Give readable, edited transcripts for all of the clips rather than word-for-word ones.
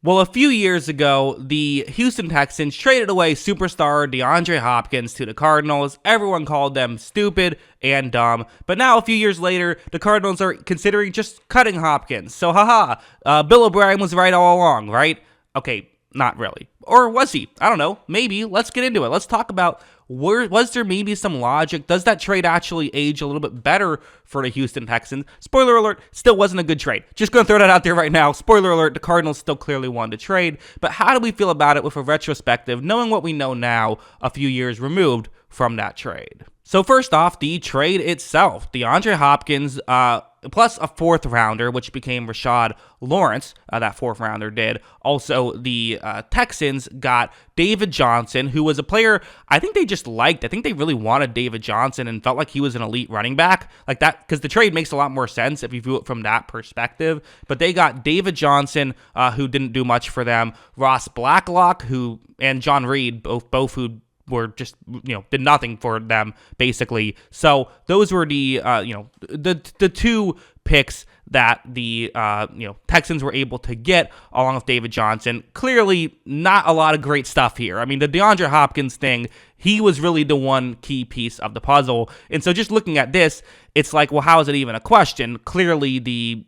Well, a few years ago, the Houston Texans traded away superstar DeAndre Hopkins to the Cardinals. Everyone called them stupid and dumb. But now, a few years later, the Cardinals are considering just cutting Hopkins. So, Bill O'Brien was right all along, right? Okay, not really. Or was he? I don't know. Maybe. Let's get into it. Let's talk about, was there maybe some logic? Does that trade actually age a little bit better for the Houston Texans? Spoiler alert, still wasn't a good trade. Just going to throw that out there right now. Spoiler alert, the Cardinals still clearly won the trade. But how do we feel about it with a retrospective, knowing what we know now a few years removed from that trade? So first off, the trade itself. DeAndre Hopkins, plus a fourth rounder, which became Rashad Lawrence, that fourth rounder did. Also, the Texans got David Johnson, who was a player I think they just liked. I think they really wanted David Johnson and felt like he was an elite running back. Like that, because the trade makes a lot more sense if you view it from that perspective. But they got David Johnson, who didn't do much for them. Ross Blacklock, and John Reed, both who were just, did nothing for them, basically. So those were the two picks that the Texans were able to get along with David Johnson. Clearly not a lot of great stuff here. I mean, the DeAndre Hopkins thing, he was really the one key piece of the puzzle. And so just looking at this, it's like, well, how is it even a question? Clearly the,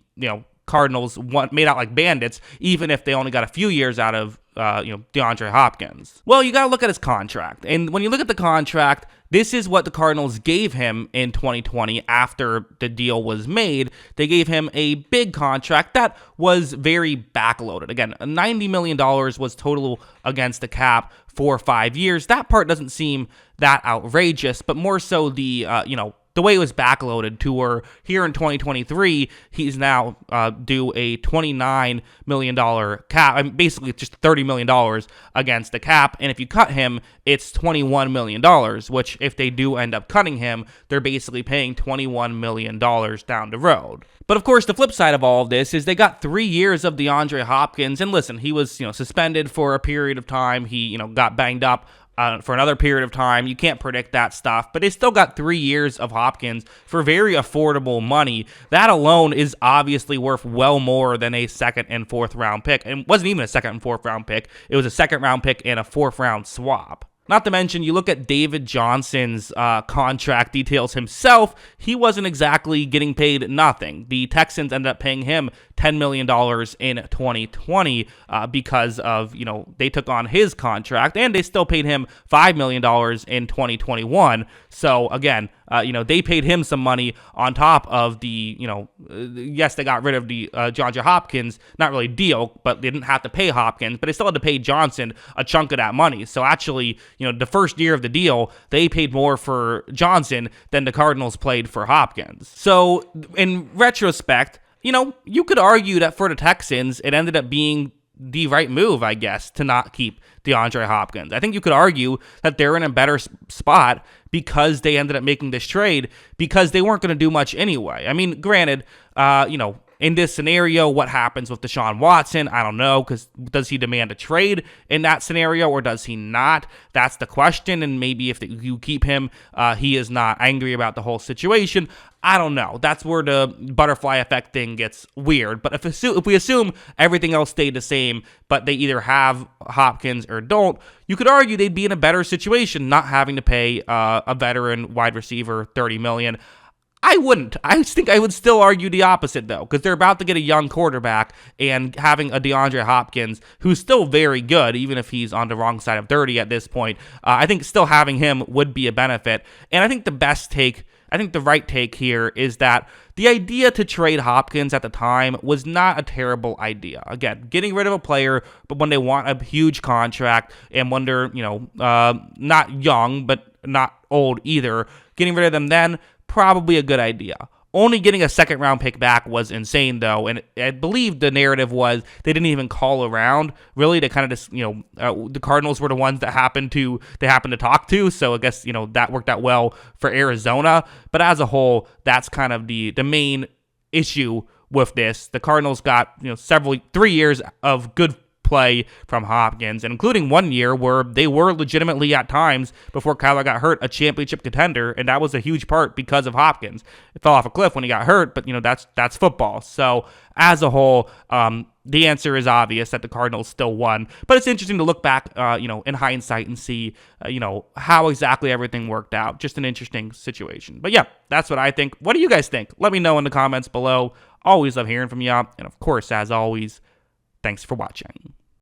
Cardinals made out like bandits, even if they only got a few years out of DeAndre Hopkins. Well, you got to look at his contract. And when you look at the contract, this is what the Cardinals gave him in 2020 after the deal was made. They gave him a big contract that was very backloaded. Again, $90 million was total against the cap for 5 years. That part doesn't seem that outrageous, but more so the way it was backloaded to where here in 2023, he's now due a $29 million cap. I mean, basically, just $30 million against the cap. And if you cut him, it's $21 million, which if they do end up cutting him, they're basically paying $21 million down the road. But of course, the flip side of all of this is they got 3 years of DeAndre Hopkins. And listen, he was suspended for a period of time. He got banged up for another period of time. You can't predict that stuff, but they still got 3 years of Hopkins for very affordable money. That alone is obviously worth well more than a second and fourth round pick. And it wasn't even a second and fourth round pick. It was a second round pick and a fourth round swap. Not to mention, you look at David Johnson's contract details himself, he wasn't exactly getting paid nothing. The Texans ended up paying him $10 million in 2020 because of, they took on his contract, and they still paid him $5 million in 2021. So, again, they paid him some money on top of the, yes, they got rid of the DeAndre Hopkins, not really deal, but they didn't have to pay Hopkins, but they still had to pay Johnson a chunk of that money. So actually, the first year of the deal, they paid more for Johnson than the Cardinals paid for Hopkins. So in retrospect, you could argue that for the Texans, it ended up being the right move, I guess, to not keep DeAndre Hopkins. I think you could argue that they're in a better spot because they ended up making this trade because they weren't going to do much anyway. I mean, granted, in this scenario, what happens with Deshaun Watson? I don't know, because does he demand a trade in that scenario or does he not? That's the question, and maybe if you keep him, he is not angry about the whole situation. I don't know. That's where the butterfly effect thing gets weird. But if we assume everything else stayed the same, but they either have Hopkins or don't, you could argue they'd be in a better situation not having to pay a veteran wide receiver $30 million. I wouldn't. I think I would still argue the opposite, though, because they're about to get a young quarterback, and having a DeAndre Hopkins, who's still very good, even if he's on the wrong side of 30 at this point, I think still having him would be a benefit. And I think the right take here is that the idea to trade Hopkins at the time was not a terrible idea. Again, getting rid of a player, but when they want a huge contract and when they're, not young, but not old either, getting rid of them then, probably a good idea. Only getting a second round pick back was insane, though, and I believe the narrative was they didn't even call around. Really, they kind of just, the Cardinals were the ones that happened to talk to, so I guess that worked out well for Arizona. But as a whole, that's kind of the main issue with this. The Cardinals got 3 years of good play from Hopkins, and including one year where they were legitimately at times before Kyler got hurt a championship contender, and that was a huge part because of Hopkins. It fell off a cliff when he got hurt, but that's football. So as a whole, the answer is obvious that the Cardinals still won, but it's interesting to look back, in hindsight and see, how exactly everything worked out. Just an interesting situation. But yeah, that's what I think. What do you guys think? Let me know in the comments below. Always love hearing from you. And of course, as always, thanks for watching.